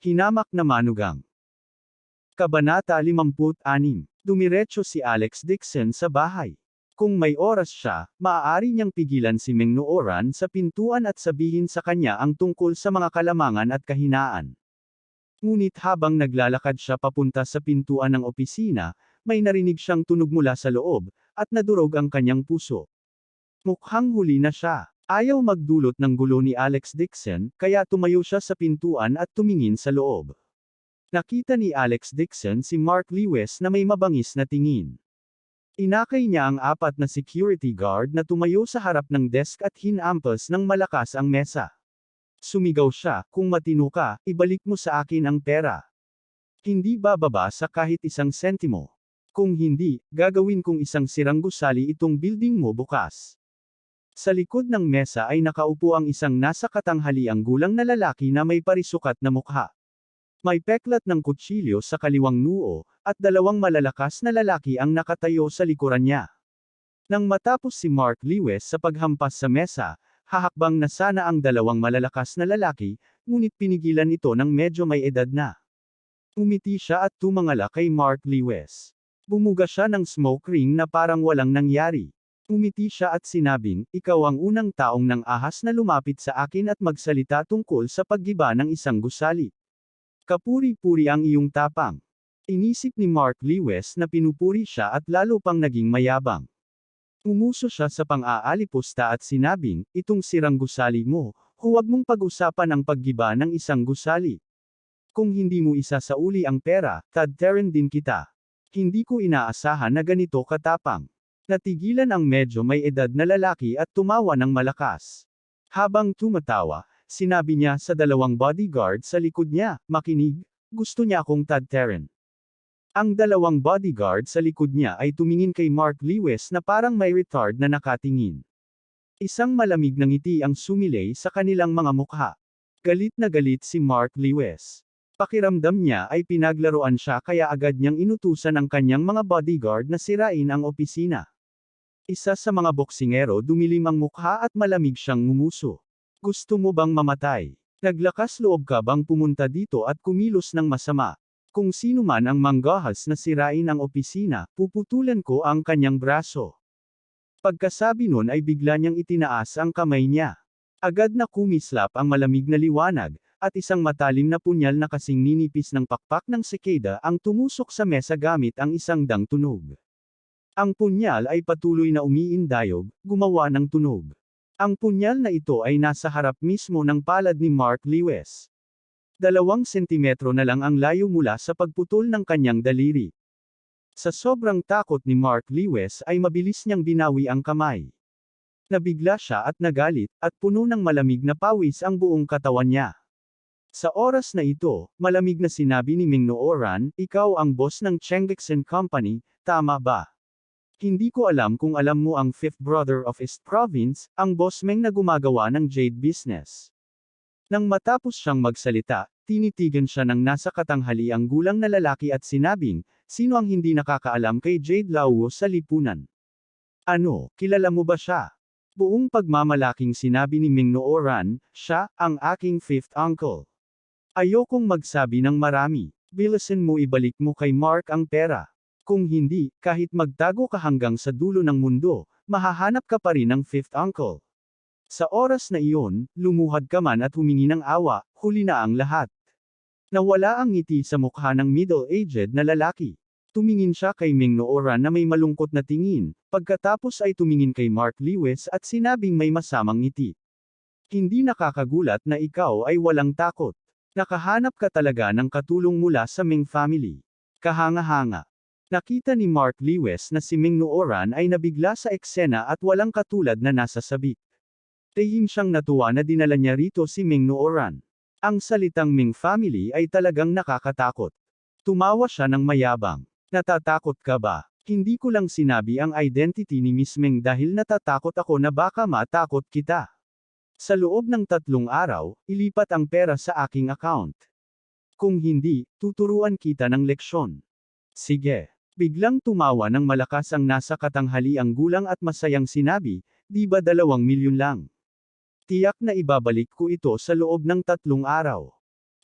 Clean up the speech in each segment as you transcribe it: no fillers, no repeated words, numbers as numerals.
Hinamak na manugang. Kabanata 56. Dumiretso si Alex Dixon sa bahay. Kung may oras siya, maaari niyang pigilan si Meng Nooran sa pintuan at sabihin sa kanya ang tungkol sa mga kalamangan at kahinaan. Ngunit habang naglalakad siya papunta sa pintuan ng opisina, may narinig siyang tunog mula sa loob, at nadurog ang kanyang puso. Mukhang huli na siya. Ayaw magdulot ng gulo ni Alex Dixon, kaya tumayo siya sa pintuan at tumingin sa loob. Nakita ni Alex Dixon si Mark Lewis na may mabangis na tingin. Inakay niya ang 4 na security guard na tumayo sa harap ng desk at hinampas ng malakas ang mesa. Sumigaw siya, "Kung matino ka, ibalik mo sa akin ang pera. Hindi bababa sa kahit 1 sentimo. Kung hindi, gagawin kong isang sirang gusali itong building mo bukas." Sa likod ng mesa ay nakaupo ang isang nasa katanghaliang gulang na lalaki na may parisukat na mukha. May peklat ng kutsilyo sa kaliwang noo, at 2 malalakas na lalaki ang nakatayo sa likuran niya. Nang matapos si Mark Lewis sa paghampas sa mesa, hahakbang na sana ang 2 malalakas na lalaki, ngunit pinigilan ito ng medyo may edad na. Umiti siya at tumangala kay Mark Lewis. Bumuga siya ng smoke ring na parang walang nangyari. Umiti siya at sinabing, "Ikaw ang unang taong nang ahas na lumapit sa akin at magsalita tungkol sa paggiba ng isang gusali. Kapuri-puri ang iyong tapang." Inisip ni Mark Lewis na pinupuri siya at lalo pang naging mayabang. Umuso siya sa pang-aalipusta at sinabing, "Itong sirang gusali mo, huwag mong pag-usapan ang paggiba ng isang gusali. Kung hindi mo isasauli ang pera, tadtarin din kita." Hindi ko inaasahan na ganito katapang. Natigilan ang medyo may edad na lalaki at tumawa ng malakas. Habang tumatawa, sinabi niya sa 2 bodyguard sa likod niya, "Makinig, gusto niya akong tadtarin." Ang 2 bodyguard sa likod niya ay tumingin kay Mark Lewis na parang may retard na nakatingin. Isang malamig na ngiti ang sumilay sa kanilang mga mukha. Galit na galit si Mark Lewis. Pakiramdam niya ay pinaglaruan siya kaya agad niyang inutusan ang kanyang mga bodyguard na sirain ang opisina. Isa sa mga boksingero dumilim ang mukha at malamig siyang ngumuso. "Gusto mo bang mamatay? Naglakas loob ka bang pumunta dito at kumilos ng masama? Kung sino man ang manggahas na sirain ang opisina, puputulan ko ang kanyang braso." Pagkasabi nun ay bigla niyang itinaas ang kamay niya. Agad na kumislap ang malamig na liwanag, at isang matalim na punyal na kasing ninipis ng pakpak ng sikada ang tumusok sa mesa gamit ang isang dang tunog. Ang punyal ay patuloy na umiindayog, gumawa ng tunog. Ang punyal na ito ay nasa harap mismo ng palad ni Mark Lewis. 2 sentimetro na lang ang layo mula sa pagputol ng kanyang daliri. Sa sobrang takot ni Mark Lewis ay mabilis niyang binawi ang kamay. Nabigla siya at nagalit, at puno ng malamig na pawis ang buong katawan niya. Sa oras na ito, malamig na sinabi ni Meng Nooran, "Ikaw ang boss ng Chengxin Company, tama ba? Hindi ko alam kung alam mo ang 5th brother of East Province, ang boss Meng na gumagawa ng jade business." Nang matapos siyang magsalita, tinitigan siya ng nasa katanghaliang gulang na lalaki at sinabing, "Sino ang hindi nakakaalam kay Jade Lauo sa lipunan? Ano, kilala mo ba siya?" Buong pagmamalaking sinabi ni Meng Nooran, "Siya, ang aking 5th uncle. Ayokong magsabi ng marami. Bilisan mo ibalik mo kay Mark ang pera. Kung hindi, kahit magtago ka hanggang sa dulo ng mundo, mahahanap ka pa rin ng 5th uncle." Sa oras na iyon, lumuhad ka man at humingi ng awa, huli na ang lahat. Nawala ang ngiti sa mukha ng middle-aged na lalaki. Tumingin siya kay Meng Nooran na may malungkot na tingin, pagkatapos ay tumingin kay Mark Lewis at sinabing may masamang ngiti. "Hindi nakakagulat na ikaw ay walang takot. Nakahanap ka talaga ng katulong mula sa Meng family." Kahanga-hanga. Nakita ni Mark Lewis na si Meng Nooran ay nabigla sa eksena at walang katulad na nasa sabik. Tihim siyang natuwa na dinala niya rito si Meng Nooran. Ang salitang Meng family ay talagang nakakatakot. Tumawa siya ng mayabang. "Natatakot ka ba? Hindi ko lang sinabi ang identity ni Miss Meng dahil natatakot ako na baka matakot kita. Sa loob ng 3 araw, ilipat ang pera sa aking account. Kung hindi, tuturuan kita ng leksyon." "Sige." Biglang tumawa ng malakas ang nasa katanghaliang gulang at masayang sinabi, "Di ba 2 milyon lang? Tiyak na ibabalik ko ito sa loob ng 3 araw."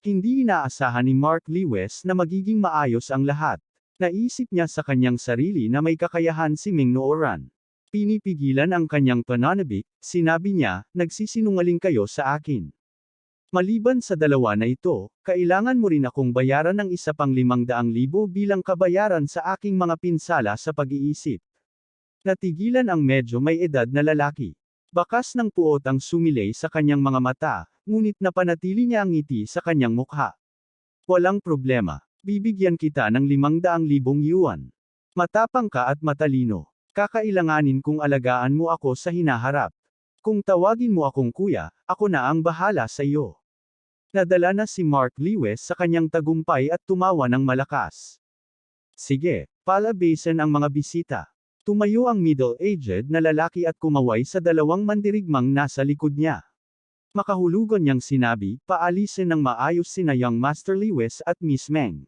Hindi inaasahan ni Mark Lewis na magiging maayos ang lahat. Naisip niya sa kanyang sarili na may kakayahan si Ming Nooran. Pinipigilan ang kanyang pananabik, sinabi niya, nagsisinungaling kayo sa akin. Maliban sa dalawa na ito, kailangan mo rin akong bayaran ng isa pang 500,000 bilang kabayaran sa aking mga pinsala sa pag-iisip. Natigilan ang medyo may edad na lalaki. Bakas ng puot ang sumilay sa kanyang mga mata, ngunit napanatili niya ang ngiti sa kanyang mukha. Walang problema. Bibigyan kita ng 500,000 yuan. Matapang ka at matalino. Kakailanganin kong alagaan mo ako sa hinaharap. Kung tawagin mo akong kuya, ako na ang bahala sa iyo. Nadala na si Mark Lewis sa kanyang tagumpay at tumawa ng malakas. Sige, palabasan ang mga bisita. Tumayo ang middle-aged na lalaki at kumaway sa dalawang mandirigmang nasa likod niya. Makahulugan niyang sinabi, paalisin ng maayos sina Young Master Lewis at Miss Meng.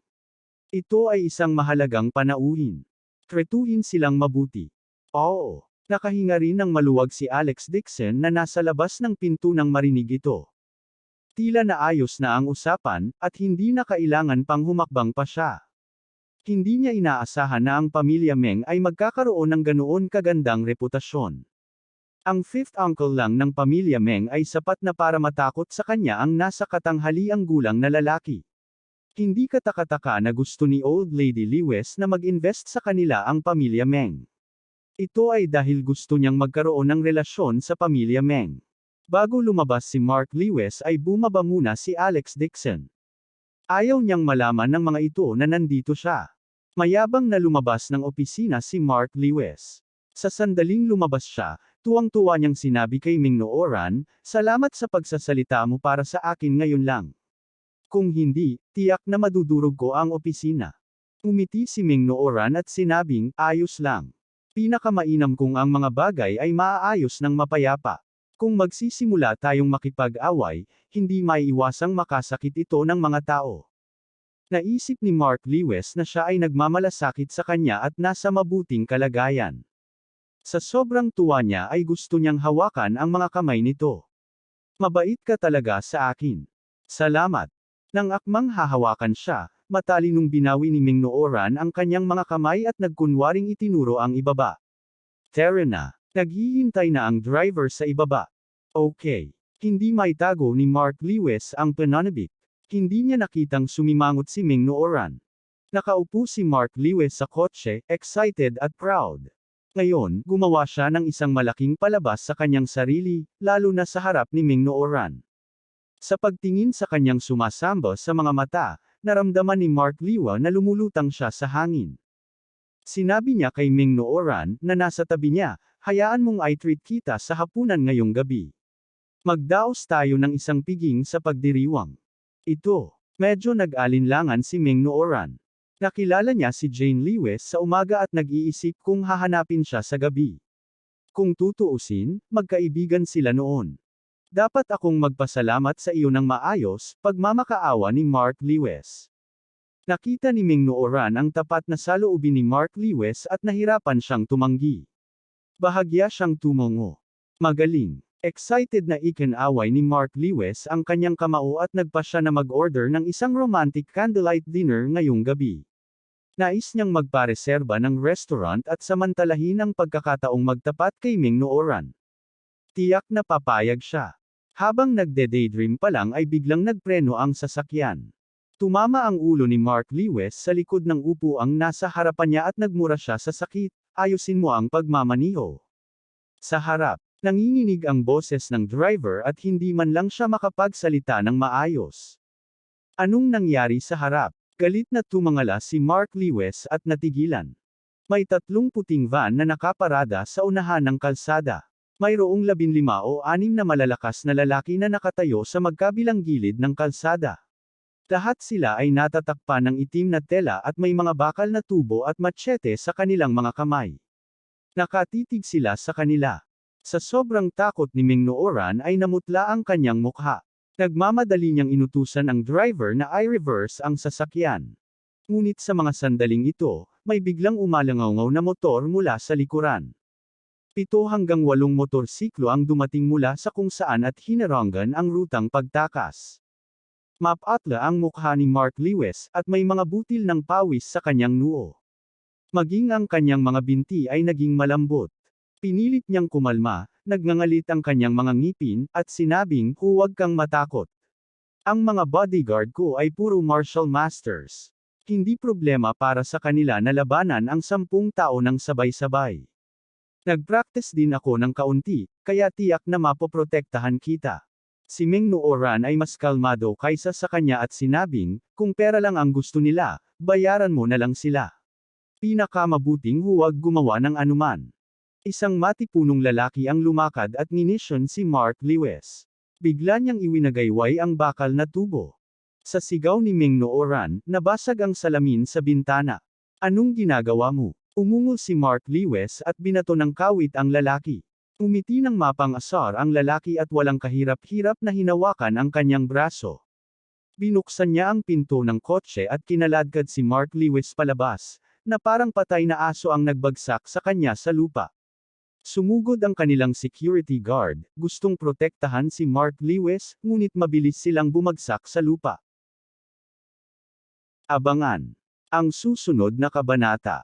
Ito ay isang mahalagang panauhin. Tretuhin silang mabuti. Oo. Nakahinga rin ng maluwag si Alex Dixon na nasa labas ng pinto nang marinig ito. Tila naayos na ang usapan, at hindi na kailangan pang humakbang pa siya. Hindi niya inaasahan na ang pamilya Meng ay magkakaroon ng ganoon kagandang reputasyon. Ang fifth uncle lang ng pamilya Meng ay sapat na para matakot sa kanya ang nasa katanghaliang gulang na lalaki. Hindi katakataka na gusto ni Old Lady Lewis na mag-invest sa kanila ang pamilya Meng. Ito ay dahil gusto niyang magkaroon ng relasyon sa pamilya Meng. Bago lumabas si Mark Lewis ay bumaba muna si Alex Dixon. Ayaw niyang malaman ng mga ito na nandito siya. Mayabang na lumabas ng opisina si Mark Lewis. Sa sandaling lumabas siya, tuwang-tuwa niyang sinabi kay Ming Nooran, salamat sa pagsasalita mo para sa akin ngayon lang. Kung hindi, tiyak na madudurog ko ang opisina. Umiti si Ming Nooran at sinabing, ayos lang. Pinakamainam kung ang mga bagay ay maaayos ng mapayapa. Kung magsisimula tayong makipag-away, hindi maiiwasang makasakit ito ng mga tao. Naisip ni Mark Lewis na siya ay nagmamalasakit sa kanya at nasa mabuting kalagayan. Sa sobrang tuwa niya ay gusto niyang hawakan ang mga kamay nito. Mabait ka talaga sa akin. Salamat. Nang akmang hahawakan siya, matalinong binawi ni Ming Nooran ang kanyang mga kamay at nagkunwaring itinuro ang ibaba. Tara na. Naghihintay na ang driver sa ibaba. Okay. Hindi maitago ni Mark Lewis ang pananabik. Hindi niya nakitang sumimangot si Ming Nooran. Nakaupo si Mark Lewis sa kotse, excited at proud. Ngayon, gumawa siya ng isang malaking palabas sa kanyang sarili, lalo na sa harap ni Ming Nooran. Sa pagtingin sa kanyang sumasamba sa mga mata, naramdaman ni Mark Liwa na lumulutang siya sa hangin. Sinabi niya kay Ming Nooran, na nasa tabi niya, hayaan mong i-treat kita sa hapunan ngayong gabi. Magdaos tayo ng isang piging sa pagdiriwang. Ito. Medyo nag-alinlangan si Ming Nooran. Nakilala niya si Jane Lewis sa umaga at nag-iisip kung hahanapin siya sa gabi. Kung tutuusin, magkaibigan sila noon. Dapat akong magpasalamat sa iyo ng maayos, pagmamakaawa ni Mark Lewis. Nakita ni Ming Nooran ang tapat na saloobin ni Mark Lewis at nahirapan siyang tumanggi. Bahagya siyang tumungo. Magaling. Excited na ikinaway ni Mark Lewis ang kanyang kamao at nagpa siya na mag-order ng isang romantic candlelight dinner ngayong gabi. Nais niyang magpareserba ng restaurant at samantalahin ang pagkakataong magtapat kay Ming Nooran. Tiyak na papayag siya. Habang nagde-daydream pa lang ay biglang nagpreno ang sasakyan. Tumama ang ulo ni Mark Lewis sa likod ng upuang nasa harapan niya at nagmura siya sa sakit, ayusin mo ang pagmamaniho. Sa harap, nanginginig ang boses ng driver at hindi man lang siya makapagsalita ng maayos. Anong nangyari sa harap? Galit na tumangala si Mark Lewis at natigilan. May 3 puting van na nakaparada sa unahan ng kalsada. Mayroong 15 o 6 na malalakas na lalaki na nakatayo sa magkabilang gilid ng kalsada. Lahat sila ay natatakpan ng itim na tela at may mga bakal na tubo at machete sa kanilang mga kamay. Nakatitig sila sa kanila. Sa sobrang takot ni Ming Nooran ay namutla ang kanyang mukha. Nagmamadali niyang inutusan ang driver na i-reverse ang sasakyan. Ngunit sa mga sandaling ito, may biglang umalangaw na motor mula sa likuran. 7 hanggang 8 motorsiklo ang dumating mula sa kung saan at hinaranggan ang rutang pagtakas. Mapatla ang mukha ni Mark Lewis at may mga butil ng pawis sa kanyang noo. Maging ang kanyang mga binti ay naging malambot. Pinilit niyang kumalma, nagngangalit ang kanyang mga ngipin, at sinabing, huwag kang matakot. Ang mga bodyguard ko ay puro martial masters. Hindi problema para sa kanila na labanan ang 10 tao ng sabay-sabay. Nag-practice din ako ng kaunti, kaya tiyak na mapoprotektahan kita. Si Meng Nooran ay mas kalmado kaysa sa kanya at sinabing, kung pera lang ang gusto nila, bayaran mo na lang sila. Pinakamabuting huwag gumawa ng anuman. Isang matipunong lalaki ang lumakad at ninisyon si Mark Lewis. Bigla niyang iwinagayway ang bakal na tubo. Sa sigaw ni Meng Nooran, nabasag ang salamin sa bintana. Anong ginagawa mo? Umungol si Mark Lewis at binato ng kawit ang lalaki. Umiti ng mapang-asar ang lalaki at walang kahirap-hirap na hinawakan ang kanyang braso. Binuksan niya ang pinto ng kotse at kinaladkad si Mark Lewis palabas, na parang patay na aso ang nagbagsak sa kanya sa lupa. Sumugod ang kanilang security guard, gustong protektahan si Mark Lewis, ngunit mabilis silang bumagsak sa lupa. Abangan ang susunod na kabanata.